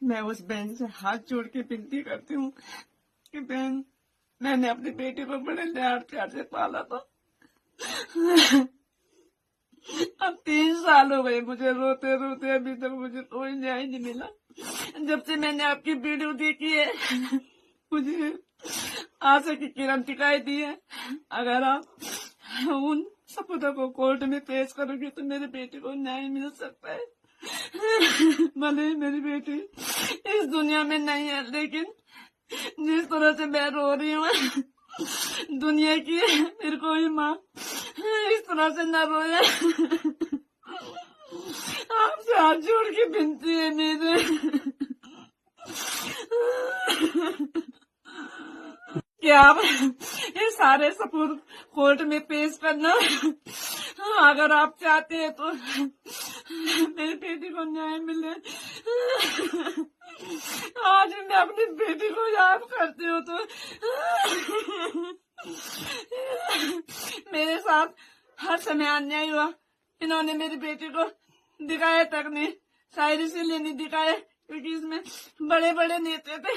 मैं उस बहन से हाथ जोड़ के विनती करती हूँ कि बहन, मैंने अपनी बेटी को बड़े लाड प्यार से पाला था। अब 3 साल हो गए मुझे रोते रोते, अभी तक मुझे कोई न्याय नहीं मिला। जब से मैंने आपकी वीडियो देखी है मुझे आशा की किरण दिखाई दी है। अगर आप उन सबूतों को कोर्ट में पेश करोगे तो मेरी बेटी को न्याय मिल सकता है। भले मेरी बेटी इस दुनिया में नहीं है, लेकिन जिस तरह से मैं रो रही हूँ दुनिया की मेरी कोई माँ इस तरह से न रोए। आपसे हाथ जोड़ के विनती है मेरे कि आप ये सारे सबूत कोर्ट में पेश करना। अगर आप चाहते हैं तो मेरी बेटी को न्याय मिले। आज मैं अपनी बेटी को याद करती हूँ तो मेरे साथ हर समय अन्याय हुआ। इन्होंने मेरी बेटी को दिखाया तक नहीं, शायद इसीलिए नहीं दिखाया क्योंकि इसमें बड़े बड़े नेता थे।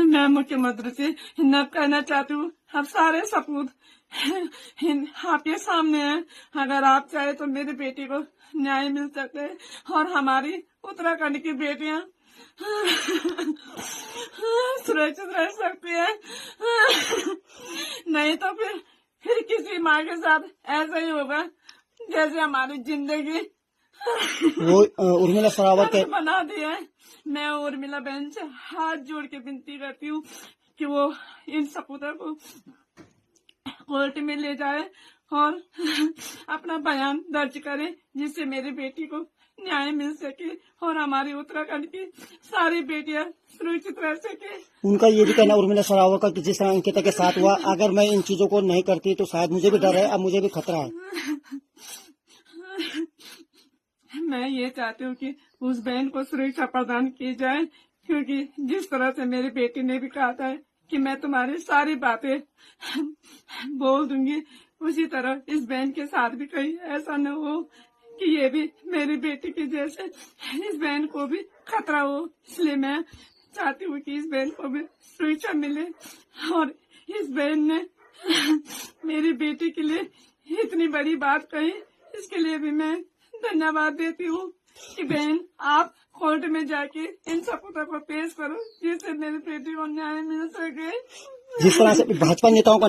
मैं मुख्यमंत्री से हिन्नत कहना चाहती हूँ, अब सारे सबूत आपके सामने हैं। अगर आप चाहे तो मेरी बेटी को न्याय मिल सकता है और हमारी उत्तराखंड की बेटियां सुरक्षित रह सकती है। नहीं तो फिर किसी माँ के साथ ऐसा ही होगा जैसे हमारी जिंदगी वो उर्मिला सरावत के बना दिया है। मैं उर्मिला बहन से हाथ जोड़ के विनती करती हूँ कि वो इन सबूतों को कोर्ट में ले जाए और अपना बयान दर्ज करे, जिससे मेरी बेटी को न्याय मिल सके और हमारी उत्तराखंड की सारी बेटियां सुरक्षित रह सके। उनका ये भी कहना उर्मिला सरावत का कि जिस तरह अंकिता के साथ हुआ, अगर मैं इन चीजों को नहीं करती तो शायद मुझे भी डर है, अब मुझे भी खतरा है। मैं ये चाहती हूँ कि उस बहन को सुरक्षा प्रदान की जाए, क्योंकि जिस तरह से मेरी बेटी ने भी कहा था कि मैं तुम्हारी सारी बातें बोल दूंगी, उसी तरह इस बहन के साथ भी कहीं ऐसा न हो कि ये भी मेरी बेटी की जैसे इस बहन को भी खतरा हो। इसलिए मैं चाहती हूँ कि इस बहन को भी सुरक्षा मिले और इस बहन ने मेरी बेटी के लिए इतनी बड़ी बात कही, इसके लिए भी मैं धन्यवाद देती हूँ कि बहन आप कोर्ट में जाके इन सबूतों को पेश करो, जिससे मेरी बेटी को न्याय मिल सके। जिस तरह से भाजपा नेताओं का